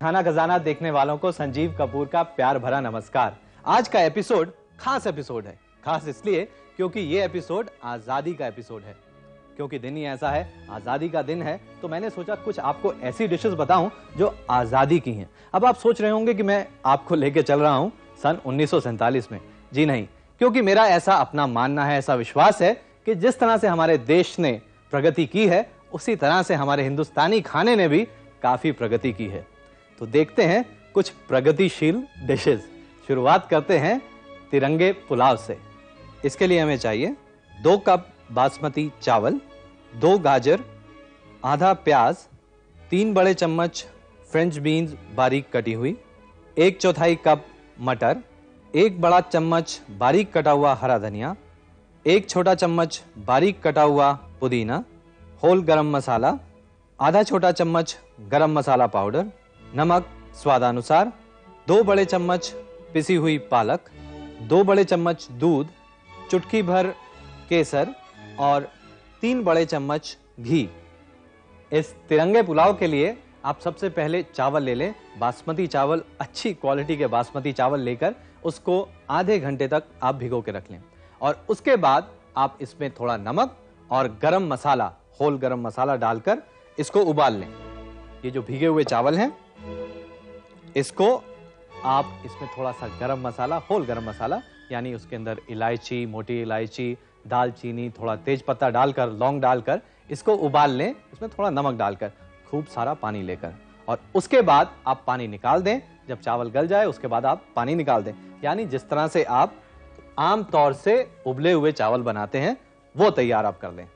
खाना खजाना देखने वालों को संजीव कपूर का प्यार भरा नमस्कार। आज का एपिसोड खास एपिसोड है। खास इसलिए क्योंकि ये एपिसोड आजादी का एपिसोड है। क्योंकि दिन ही ऐसा है, आजादी का दिन है, तो मैंने सोचा कुछ आपको ऐसी डिशेस बताऊं जो आजादी की हैं। अब आप सोच रहे होंगे कि मैं आपको लेके चल रहा हूं सन 1947 में। जी नहीं, क्योंकि मेरा ऐसा अपना मानना है, ऐसा विश्वास है कि जिस तरह से हमारे देश ने प्रगति की है, उसी तरह से हमारे हिंदुस्तानी खाने ने भी काफी प्रगति की है। तो देखते हैं कुछ प्रगतिशील डिशेस। शुरुआत करते हैं तिरंगे पुलाव से। इसके लिए हमें चाहिए 2 कप बासमती चावल, 2 गाजर, आधा प्याज, 3 बड़े चम्मच फ्रेंच बीन्स बारीक कटी हुई, 1/4 कप मटर, 1 बड़ा चम्मच बारीक कटा हुआ हरा धनिया, 1 छोटा चम्मच बारीक कटा हुआ पुदीना, होल गरम मसाला, आधा छोटा चम्मच गरम मसाला पाउडर, नमक स्वादानुसार, 2 बड़े चम्मच पिसी हुई पालक, 2 बड़े चम्मच दूध, चुटकी भर केसर और 3 बड़े चम्मच घी। इस तिरंगे पुलाव के लिए आप सबसे पहले चावल ले लें। बासमती चावल, अच्छी क्वालिटी के बासमती चावल लेकर उसको आधे घंटे तक आप भिगो के रख लें और उसके बाद आप इसमें थोड़ा नमक और गरम मसाला, होल गरम मसाला डालकर इसको उबाल लें। ये जो भीगे हुए चावल हैं, इसको आप इसमें थोड़ा सा गरम मसाला, होल गरम मसाला, यानी उसके अंदर इलायची, मोटी इलायची, दालचीनी, थोड़ा तेज पत्ता डालकर, लौंग डालकर इसको उबाल लें। इसमें थोड़ा नमक डालकर, खूब सारा पानी लेकर, और उसके बाद आप पानी निकाल दें। जब चावल गल जाए उसके बाद आप पानी निकाल दें। यानी जिस तरह से आप आम तौर से उबले हुए चावल बनाते हैं वो तैयार आप कर लें।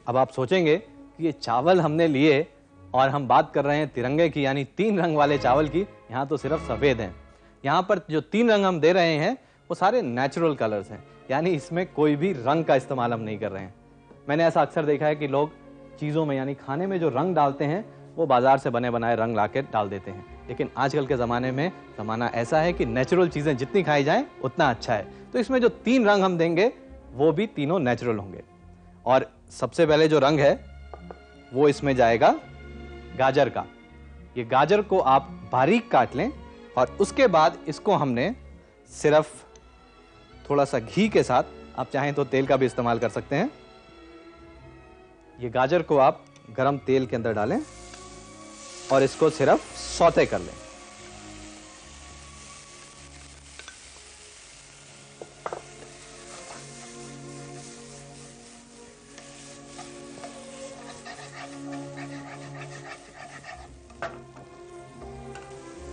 अब आप सोचेंगे कि ये चावल हमने लिए और हम बात कर रहे हैं तिरंगे की, यानी 3 रंग वाले चावल की। यहां तो सिर्फ सफेद हैं। यहां पर जो 3 रंग हम दे रहे हैं वो सारे नेचुरल कलर्स हैं, यानी इसमें कोई भी रंग का इस्तेमाल हम नहीं कर रहे हैं। मैंने ऐसा अक्सर देखा है कि लोग चीजों में, यानी खाने में जो रंग डालते हैं वो बाजार से बने बनाए रंग लाके डाल देते हैं। लेकिन आजकल के जमाने में जमाना ऐसा है कि नेचुरल चीजें जितनी खाई जाएं उतना अच्छा है। तो इसमें जो 3 रंग हम देंगे वो भी तीनों नेचुरल होंगे। और सबसे पहले जो रंग है वो इसमें जाएगा गाजर का। ये गाजर को आप बारीक काट लें और उसके बाद इसको हमने सिर्फ थोड़ा सा घी के साथ, आप चाहें तो तेल का भी इस्तेमाल कर सकते हैं, ये गाजर को आप गरम तेल के अंदर डालें और इसको सिर्फ सौते कर लें।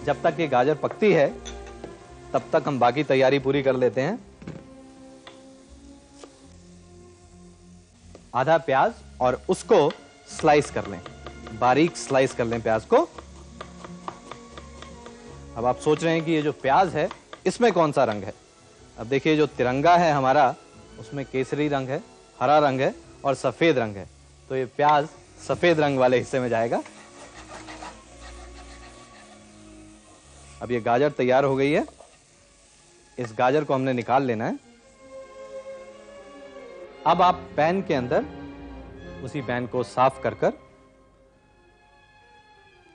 जब तक ये गाजर पकती है तब तक हम बाकी तैयारी पूरी कर लेते हैं। आधा प्याज और उसको स्लाइस कर लें, बारीक स्लाइस कर लें प्याज को। अब आप सोच रहे हैं कि ये जो प्याज है इसमें कौन सा रंग है। अब देखिए, जो तिरंगा है हमारा उसमें केसरी रंग है, हरा रंग है और सफेद रंग है। तो ये प्याज सफेद रंग वाले हिस्से में जाएगा। अब ये गाजर तैयार हो गई है। इस गाजर को हमने निकाल लेना है। अब आप पैन के अंदर, उसी पैन को साफ कर कर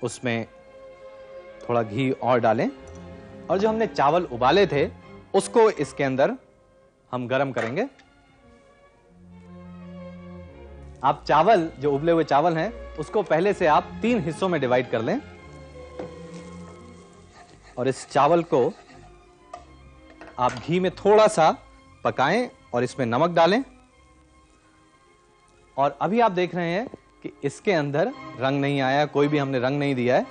उसमें थोड़ा घी और डालें और जो हमने चावल उबाले थे उसको इसके अंदर हम गरम करेंगे। आप चावल, जो उबले हुए चावल हैं, उसको पहले से आप 3 हिस्सों में डिवाइड कर लें और इस चावल को आप घी में थोड़ा सा पकाएं और इसमें नमक डालें। और अभी आप देख रहे हैं कि इसके अंदर रंग नहीं आया, कोई भी हमने रंग नहीं दिया है।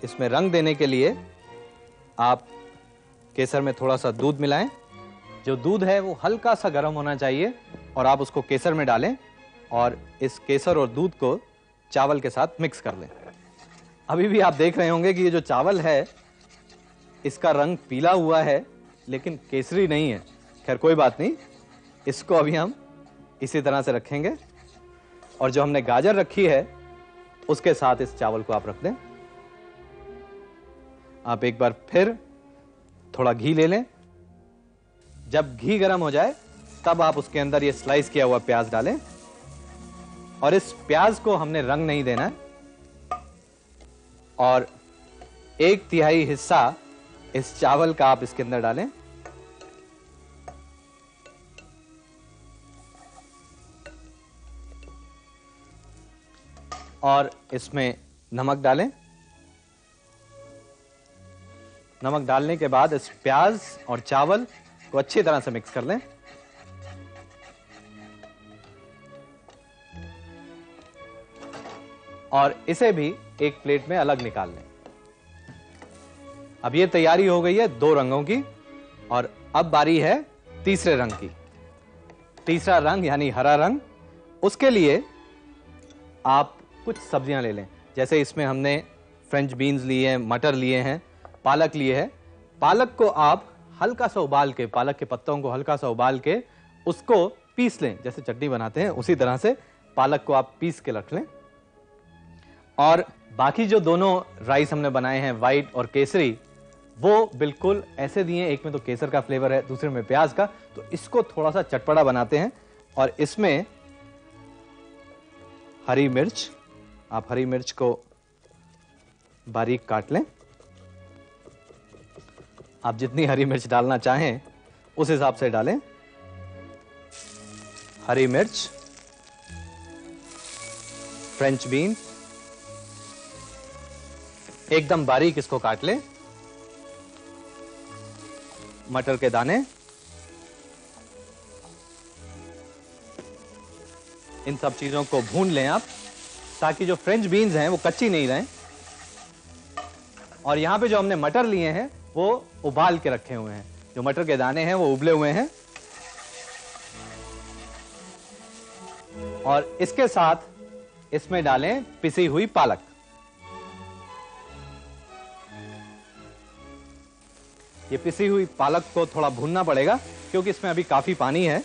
इसमें रंग देने के लिए आप केसर में थोड़ा सा दूध मिलाएं। जो दूध है वो हल्का सा गर्म होना चाहिए और आप उसको केसर में डालें और इस केसर और दूध को चावल के साथ मिक्स कर लें। अभी भी आप देख रहे होंगे कि ये जो चावल है इसका रंग पीला हुआ है लेकिन केसरी नहीं है। खैर कोई बात नहीं, इसको अभी हम इसी तरह से रखेंगे और जो हमने गाजर रखी है उसके साथ इस चावल को आप रख दें। आप एक बार फिर थोड़ा घी ले लें। जब घी गर्म हो जाए तब आप उसके अंदर ये स्लाइस किया हुआ प्याज डालें और इस प्याज को हमने रंग नहीं देना है। और 1/3 हिस्सा इस चावल का आप इसके अंदर डालें। और इसमें नमक डालें। नमक डालने के बाद इस प्याज और चावल को अच्छी तरह से मिक्स कर लें। और इसे भी एक प्लेट में अलग निकाल लें। अब ये तैयारी हो गई है 2 रंगों की। और अब बारी है तीसरे रंग की। तीसरा रंग यानी हरा रंग, उसके लिए आप कुछ सब्जियां ले लें। जैसे इसमें हमने फ्रेंच बीन्स लिए हैं, मटर लिए हैं, पालक लिए हैं। पालक को आप हल्का सा उबाल के, पालक के पत्तों को हल्का सा उबाल के उसको पीस लें। जैसे चटनी बनाते हैं उसी तरह से पालक को आप पीस के रख लें। और बाकी जो दोनों राइस हमने बनाए हैं, व्हाइट और केसरी, वो बिल्कुल ऐसे दिए। एक में तो केसर का फ्लेवर है, दूसरे में प्याज का। तो इसको थोड़ा सा चटपटा बनाते हैं। और इसमें हरी मिर्च, आप हरी मिर्च को बारीक काट लें। आप जितनी हरी मिर्च डालना चाहें उस हिसाब से डालें। हरी मिर्च, फ्रेंच बीन एकदम बारीक इसको काट लें। मटर के दाने, इन सब चीजों को भून लें आप, ताकि जो फ्रेंच बीन्स हैं वो कच्ची नहीं रहें। और यहां पे जो हमने मटर लिए हैं वो उबाल के रखे हुए हैं। जो मटर के दाने हैं वो उबले हुए हैं। और इसके साथ इसमें डालें पिसी हुई पालक। ये पिसी हुई पालक को थोड़ा भूनना पड़ेगा क्योंकि इसमें अभी काफी पानी है।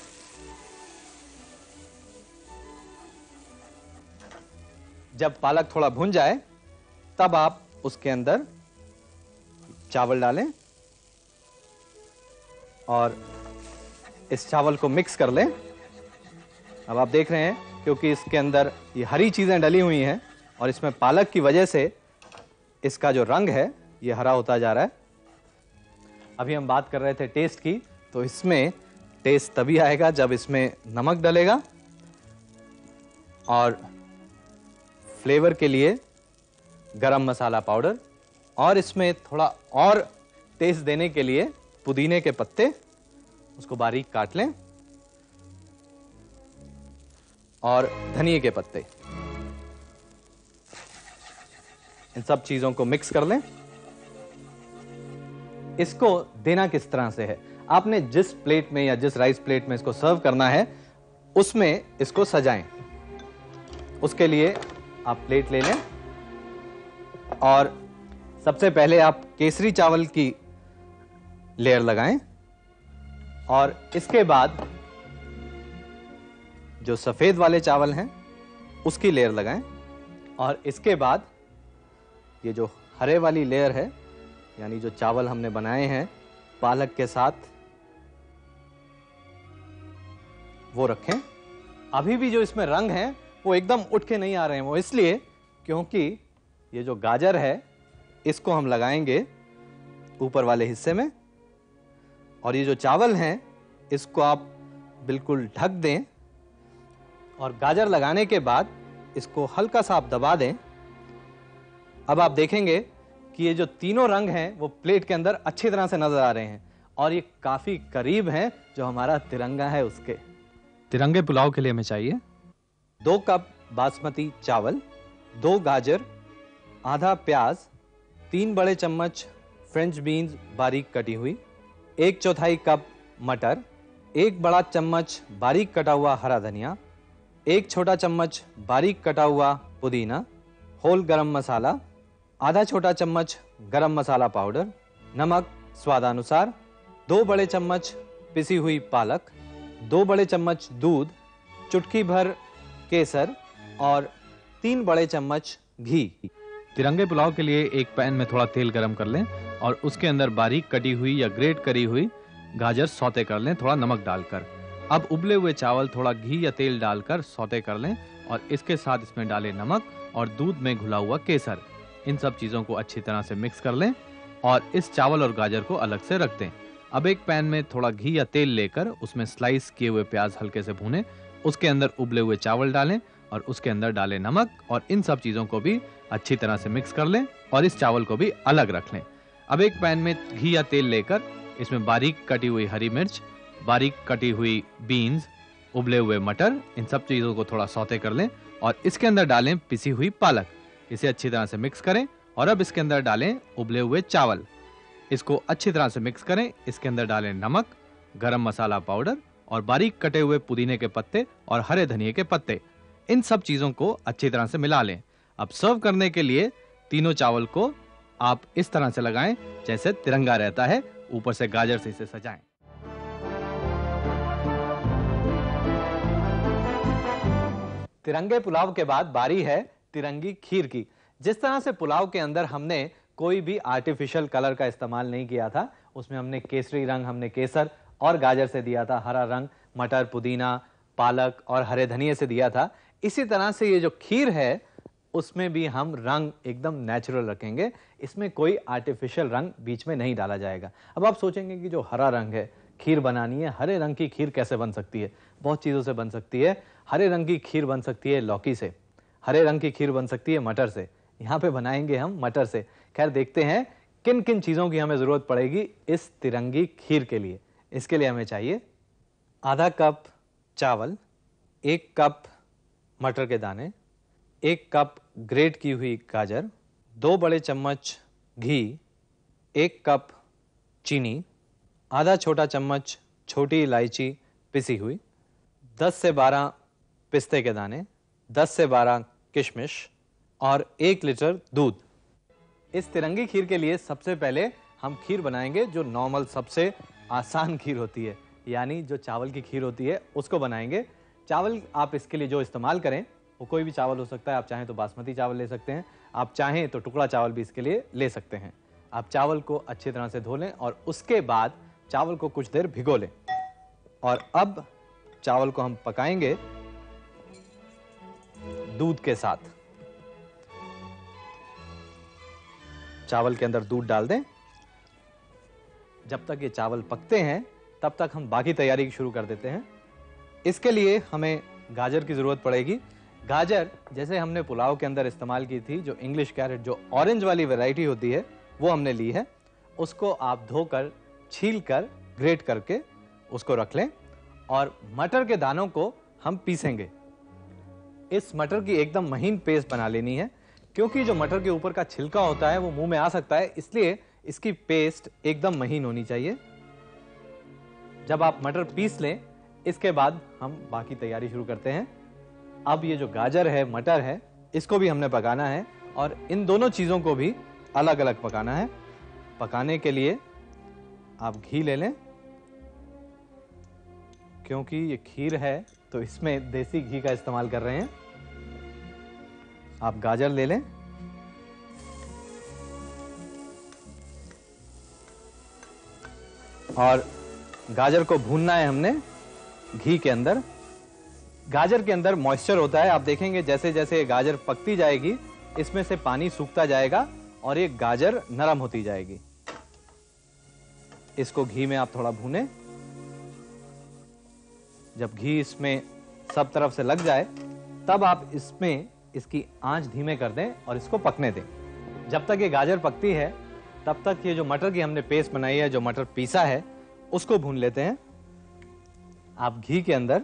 जब पालक थोड़ा भुन जाए तब आप उसके अंदर चावल डालें और इस चावल को मिक्स कर लें। अब आप देख रहे हैं क्योंकि इसके अंदर ये हरी चीजें डली हुई हैं और इसमें पालक की वजह से इसका जो रंग है ये हरा होता जा रहा है। अभी हम बात कर रहे थे टेस्ट की, तो इसमें टेस्ट तभी आएगा जब इसमें नमक डलेगा। और फ्लेवर के लिए गरम मसाला पाउडर, और इसमें थोड़ा और टेस्ट देने के लिए पुदीने के पत्ते, उसको बारीक काट लें, और धनिए के पत्ते। इन सब चीजों को मिक्स कर लें। इसको देना किस तरह से है, आपने जिस प्लेट में या जिस राइस प्लेट में इसको सर्व करना है उसमें इसको सजाएं। उसके लिए आप प्लेट ले लें और सबसे पहले आप केसरी चावल की लेयर लगाएं और इसके बाद जो सफेद वाले चावल हैं उसकी लेयर लगाएं और इसके बाद ये जो हरे वाली लेयर है, यानी जो चावल हमने बनाए हैं पालक के साथ, वो रखें। अभी भी जो इसमें रंग हैं वो एकदम उठ के नहीं आ रहे हैं। वो इसलिए क्योंकि ये जो गाजर है इसको हम लगाएंगे ऊपर वाले हिस्से में, और ये जो चावल हैं इसको आप बिल्कुल ढक दें और गाजर लगाने के बाद इसको हल्का सा आप दबा दें। अब आप देखेंगे कि ये जो तीनों रंग हैं वो प्लेट के अंदर अच्छी तरह से नजर आ रहे हैं और ये काफी करीब हैं जो हमारा तिरंगा है उसके। तिरंगे पुलाव के लिए हमें चाहिए 2 कप बासमती चावल, 2 गाजर, आधा प्याज, 3 बड़े चम्मच फ्रेंच बीन्स बारीक कटी हुई, 1/4 कप मटर, 1 बड़ा चम्मच बारीक कटा हुआ हरा धनिया, 1 छोटा चम्मच बारीक कटा हुआ पुदीना, होल गरम मसाला, आधा छोटा चम्मच गरम मसाला पाउडर, नमक स्वादानुसार, 2 बड़े चम्मच पिसी हुई पालक, 2 बड़े चम्मच दूध, चुटकी भर केसर और 3 बड़े चम्मच घी। तिरंगे पुलाव के लिए एक पैन में थोड़ा तेल गरम कर लें और उसके अंदर बारीक कटी हुई या ग्रेट करी हुई गाजर सौते कर लें थोड़ा नमक डालकर। अब उबले हुए चावल थोड़ा घी या तेल डालकर सौते कर लें और इसके साथ इसमें डालें नमक और दूध में घुला हुआ केसर। इन सब चीज़ों को अच्छी तरह से मिक्स कर लें और इस चावल और गाजर को अलग से रख दें। अब एक पैन में थोड़ा घी या तेल लेकर उसमें स्लाइस किए हुए प्याज हल्के से भूनें, उसके अंदर उबले हुए चावल डालें और उसके अंदर डालें नमक और इन सब चीज़ों को भी अच्छी तरह से मिक्स कर लें और इस चावल को भी अलग रख लें। अब एक पैन में घी या तेल लेकर इसमें बारीक कटी हुई हरी मिर्च, बारीक कटी हुई बीन्स, उबले हुए मटर, इन सब चीज़ों को थोड़ा सौते कर लें और इसके अंदर डालें पिसी हुई पालक। इसे अच्छी तरह से मिक्स करें और अब इसके अंदर डालें उबले हुए चावल। इसको अच्छी तरह से मिक्स करें। इसके अंदर डालें नमक, गरम मसाला पाउडर और बारीक कटे हुए पुदीने के पत्ते और हरे धनिए के पत्ते। इन सब चीज़ों को अच्छी तरह से मिला लें। अब सर्व करने के लिए तीनों चावल को आप इस तरह से लगाएं जैसे तिरंगा रहता है, ऊपर से गाजर से इसे सजाएं। तिरंगे पुलाव के बाद बारी है तिरंगी खीर की। जिस तरह से पुलाव के अंदर हमने कोई भी आर्टिफिशियल कलर का इस्तेमाल नहीं किया था, उसमें हमने केसरी रंग हमने केसर और गाजर से दिया था, हरा रंग मटर, पुदीना, पालक और हरे धनिए से दिया था, इसी तरह से ये जो खीर है उसमें भी हम रंग एकदम नेचुरल रखेंगे। इसमें कोई आर्टिफिशियल रंग बीच में नहीं डाला जाएगा। अब आप सोचेंगे कि जो हरा रंग है, खीर बनानी है, हरे रंग की खीर कैसे बन सकती है? बहुत चीज़ों से बन सकती है। हरे रंग की खीर बन सकती है लौकी से, हरे रंग की खीर बन सकती है मटर से। यहाँ पे बनाएंगे हम मटर से। खैर देखते हैं किन किन चीज़ों की हमें ज़रूरत पड़ेगी इस तिरंगी खीर के लिए। इसके लिए हमें चाहिए आधा कप चावल, 1 कप मटर के दाने, 1 कप ग्रेट की हुई गाजर, 2 बड़े चम्मच घी, 1 कप चीनी, आधा छोटा चम्मच छोटी इलायची पिसी हुई, 10 से 12 पिस्ते के दाने, 10 से 12 किशमिश और 1 लीटर दूध। इस तिरंगी खीर के लिए सबसे पहले हम खीर बनाएंगे जो नॉर्मल सबसे आसान खीर होती है, यानी जो चावल की खीर होती है उसको बनाएंगे। चावल आप इसके लिए जो इस्तेमाल करें वो कोई भी चावल हो सकता है। आप चाहें तो बासमती चावल ले सकते हैं, आप चाहें तो टुकड़ा चावल भी इसके लिए ले सकते हैं। आप चावल को अच्छी तरह से धो लें और उसके बाद चावल को कुछ देर भिगो लें और अब चावल को हम पकाएंगे दूध के साथ। चावल के अंदर दूध डाल दें। जब तक ये चावल पकते हैं तब तक हम बाकी तैयारी शुरू कर देते हैं। इसके लिए हमें गाजर की जरूरत पड़ेगी। गाजर जैसे हमने पुलाव के अंदर इस्तेमाल की थी, जो इंग्लिश कैरेट, जो ऑरेंज वाली वैरायटी होती है, वो हमने ली है। उसको आप धोकर, छीलकर, ग्रेट करके उसको रख लें और मटर के दानों को हम पीसेंगे। इस मटर की एकदम महीन पेस्ट बना लेनी है, क्योंकि जो मटर के ऊपर का छिलका होता है वो मुंह में आ सकता है, इसलिए इसकी पेस्ट एकदम महीन होनी चाहिए। जब आप मटर पीस लें, इसके बाद हम बाकी तैयारी शुरू करते हैं। अब ये जो गाजर है, मटर है, इसको भी हमने पकाना है और इन दोनों चीज़ों को भी अलग अलग पकाना है। पकाने के लिए आप घी ले लें, क्योंकि ये खीर है तो इसमें देसी घी का इस्तेमाल कर रहे हैं। आप गाजर ले लें और गाजर को भूनना है हमने घी के अंदर। गाजर के अंदर मॉइस्चर होता है, आप देखेंगे जैसे जैसे गाजर पकती जाएगी इसमें से पानी सूखता जाएगा और ये गाजर नरम होती जाएगी। इसको घी में आप थोड़ा भूनें। जब घी इसमें सब तरफ से लग जाए तब आप इसमें इसकी आंच धीमे कर दें और इसको पकने दें। जब तक ये गाजर पकती है तब तक ये जो मटर की हमने पेस्ट बनाई है, जो मटर पीसा है, उसको भून लेते हैं। आप घी के अंदर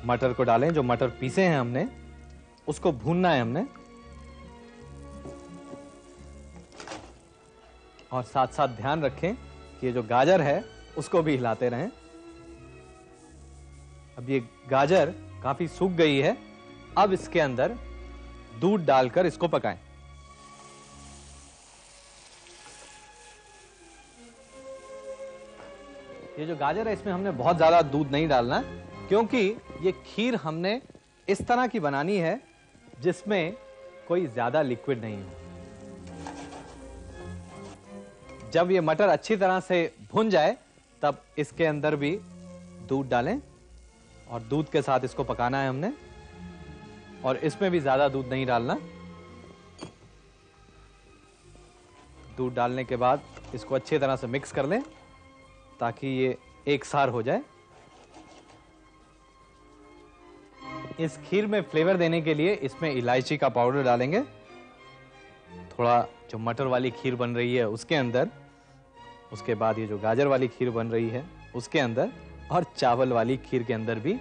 मटर को डालें, जो मटर पीसे हैं हमने, उसको भूनना है हमने और साथ साथ ध्यान रखें कि ये जो गाजर है उसको भी हिलाते रहें। अब ये गाजर काफी सूख गई है। अब इसके अंदर दूध डालकर इसको पकाएं। ये जो गाजर है इसमें हमने बहुत ज्यादा दूध नहीं डालना, क्योंकि ये खीर हमने इस तरह की बनानी है जिसमें कोई ज्यादा लिक्विड नहीं हो। जब ये मटर अच्छी तरह से भुन जाए तब इसके अंदर भी दूध डालें और दूध के साथ इसको पकाना है हमने। और इसमें भी ज्यादा दूध नहीं डालना। दूध डालने के बाद इसको अच्छी तरह से मिक्स कर लें ताकि ये एक सार हो जाए। इस खीर में फ्लेवर देने के लिए इसमें इलायची का पाउडर डालेंगे, थोड़ा जो मटर वाली खीर बन रही है उसके अंदर, उसके बाद ये जो गाजर वाली खीर बन रही है उसके अंदर, और चावल वाली खीर के अंदर भी।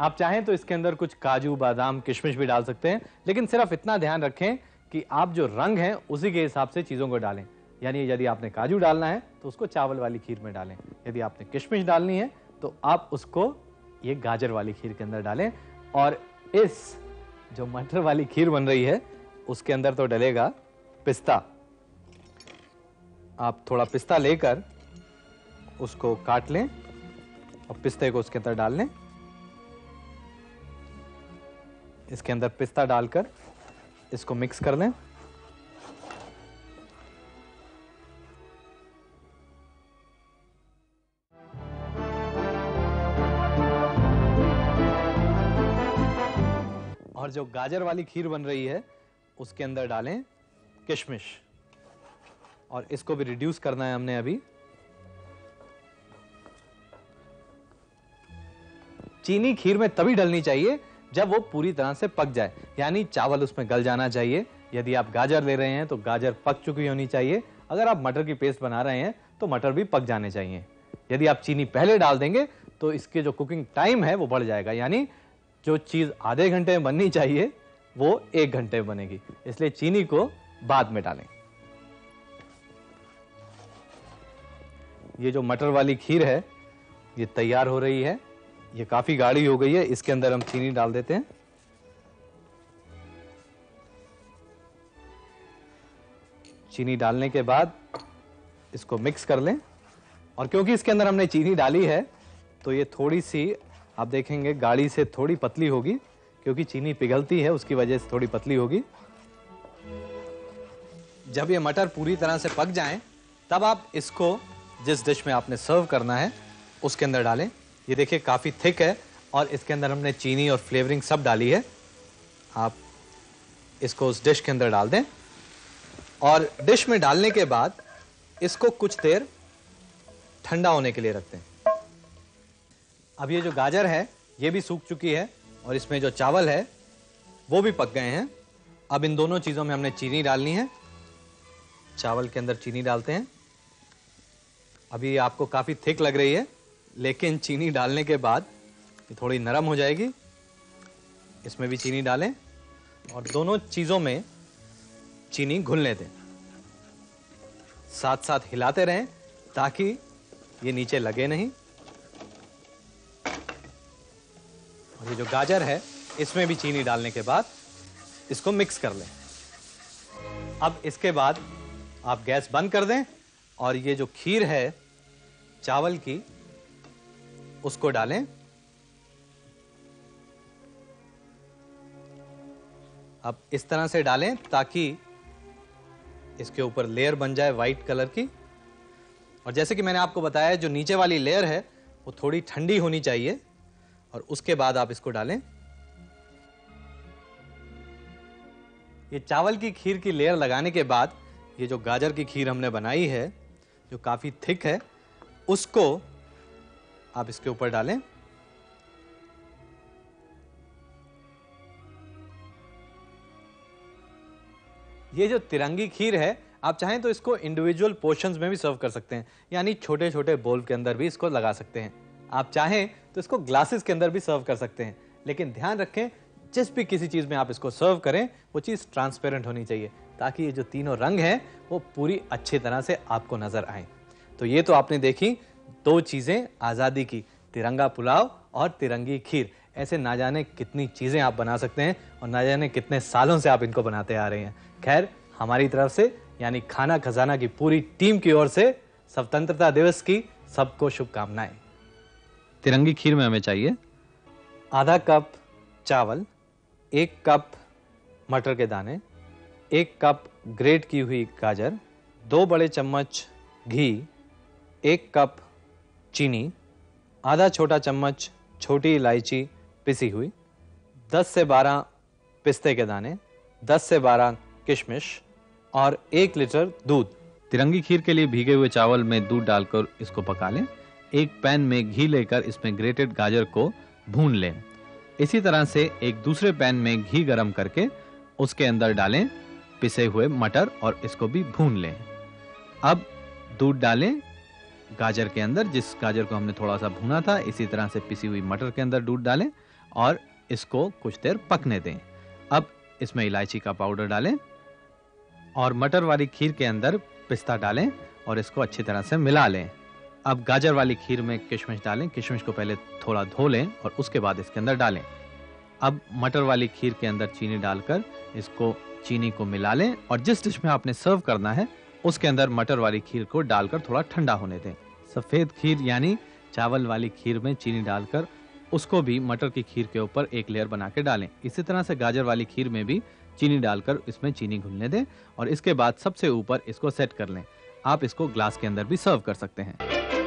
आप चाहें तो इसके अंदर कुछ काजू बादाम किशमिश भी डाल सकते हैं, लेकिन सिर्फ इतना ध्यान रखें कि आप जो रंग है उसी के हिसाब से चीजों को डालें। यानी यदि आपने काजू डालना है तो उसको चावल वाली खीर में डालें, यदि आपने किशमिश डालनी है तो आप उसको ये गाजर वाली खीर के अंदर डालें। और इस जो मटर वाली खीर बन रही है उसके अंदर तो डलेगा पिस्ता। आप थोड़ा पिस्ता लेकर उसको काट लें और पिस्ते को उसके अंदर डाल लें। इसके अंदर पिस्ता डालकर इसको मिक्स कर लें। और जो गाजर वाली खीर बन रही है उसके अंदर डालें किशमिश, और इसको भी रिड्यूस करना है हमने अभी। चीनी खीर में तभी डलनी चाहिए जब वो पूरी तरह से पक जाए, यानी चावल उसमें गल जाना चाहिए। यदि आप गाजर ले रहे हैं तो गाजर पक चुकी होनी चाहिए। अगर आप मटर की पेस्ट बना रहे हैं तो मटर भी पक जाने चाहिए। यदि आप चीनी पहले डाल देंगे तो इसके जो कुकिंग टाइम है वो बढ़ जाएगा, यानी जो चीज आधे घंटे में बननी चाहिए वो 1 घंटे में बनेगी। इसलिए चीनी को बाद में डालें। ये जो मटर वाली खीर है ये तैयार हो रही है, ये काफी गाढ़ी हो गई है। इसके अंदर हम चीनी डाल देते हैं। चीनी डालने के बाद इसको मिक्स कर लें, और क्योंकि इसके अंदर हमने चीनी डाली है तो ये थोड़ी सी आप देखेंगे गाढ़ी से थोड़ी पतली होगी, क्योंकि चीनी पिघलती है उसकी वजह से थोड़ी पतली होगी। जब ये मटर पूरी तरह से पक जाएं तब आप इसको जिस डिश में आपने सर्व करना है उसके अंदर डालें। ये देखिए काफी थिक है और इसके अंदर हमने चीनी और फ्लेवरिंग सब डाली है। आप इसको उस डिश के अंदर डाल दें, और डिश में डालने के बाद इसको कुछ देर ठंडा होने के लिए रखते हैं। अब ये जो गाजर है ये भी सूख चुकी है और इसमें जो चावल है वो भी पक गए हैं। अब इन दोनों चीजों में हमने चीनी डालनी है। चावल के अंदर चीनी डालते हैं। अभी आपको काफी थिक लग रही है, लेकिन चीनी डालने के बाद ये थोड़ी नरम हो जाएगी। इसमें भी चीनी डालें और दोनों चीजों में चीनी घुलने दें। साथ साथ हिलाते रहें ताकि ये नीचे लगे नहीं। और ये जो गाजर है इसमें भी चीनी डालने के बाद इसको मिक्स कर लें। अब इसके बाद आप गैस बंद कर दें और ये जो खीर है चावल की उसको डालें। अब इस तरह से डालें ताकि इसके ऊपर लेयर बन जाए वाइट कलर की। और जैसे कि मैंने आपको बताया जो नीचे वाली लेयर है वो थोड़ी ठंडी होनी चाहिए और उसके बाद आप इसको डालें। ये चावल की खीर की लेयर लगाने के बाद ये जो गाजर की खीर हमने बनाई है जो काफी थिक है उसको आप इसके ऊपर डालें। ये जो तिरंगी खीर है आप चाहें तो इसको इंडिविजुअल पोर्शंस में भी सर्व कर सकते हैं, यानी छोटे छोटे बोल के अंदर भी इसको लगा सकते हैं। आप चाहें तो इसको ग्लासेस के अंदर भी सर्व कर सकते हैं, लेकिन ध्यान रखें जिस भी किसी चीज में आप इसको सर्व करें वो चीज ट्रांसपेरेंट होनी चाहिए ताकि ये जो तीनों रंग हैं वो पूरी अच्छी तरह से आपको नजर आए। तो ये तो आपने देखी दो चीजें आजादी की, तिरंगा पुलाव और तिरंगी खीर। ऐसे ना जाने कितनी चीजें आप बना सकते हैं और ना जाने कितने सालों से आप इनको बनाते आ रहे हैं। खैर हमारी तरफ से यानी खाना खजाना की पूरी टीम की ओर से स्वतंत्रता दिवस की सबको शुभकामनाएं। तिरंगी खीर में हमें चाहिए आधा कप चावल, 1 कप मटर के दाने, 1 कप ग्रेट की हुई गाजर, 2 बड़े चम्मच घी, 1 कप चीनी, आधा छोटा चम्मच छोटी इलायची पिसी हुई, 10 से 12 पिस्ते के दाने, 10 से 12 किशमिश और 1 लीटर दूध। तिरंगी खीर के लिए भीगे हुए चावल में दूध डालकर इसको पका लें। एक पैन में घी लेकर इसमें ग्रेटेड गाजर को भून लें। इसी तरह से एक दूसरे पैन में घी गरम करके उसके अंदर डालें पिसे हुए मटर और इसको भी भून लें। अब दूध डालें गाजर के अंदर, जिस गाजर को हमने थोड़ा सा भूना था। इसी तरह से पिसी हुई मटर के अंदर दूध डालें और इसको कुछ देर पकने दें। अब इसमें इलायची का पाउडर डालें और मटर वाली खीर के अंदर पिस्ता डालें और इसको अच्छी तरह से मिला लें। अब गाजर वाली खीर में किशमिश डालें। किशमिश को पहले थोड़ा धो लें और उसके बाद इसके अंदर डालें। अब मटर वाली खीर के अंदर चीनी डालकर इसको चीनी को मिला लें और जिस डिश में आपने सर्व करना है उसके अंदर मटर वाली खीर को डालकर थोड़ा ठंडा होने दें। सफ़ेद खीर यानी चावल वाली खीर में चीनी डालकर उसको भी मटर की खीर के ऊपर एक लेयर बना के डालें। इसी तरह से गाजर वाली खीर में भी चीनी डालकर इसमें चीनी घुलने दें और इसके बाद सबसे ऊपर इसको सेट कर लें। आप इसको ग्लास के अंदर भी सर्व कर सकते हैं।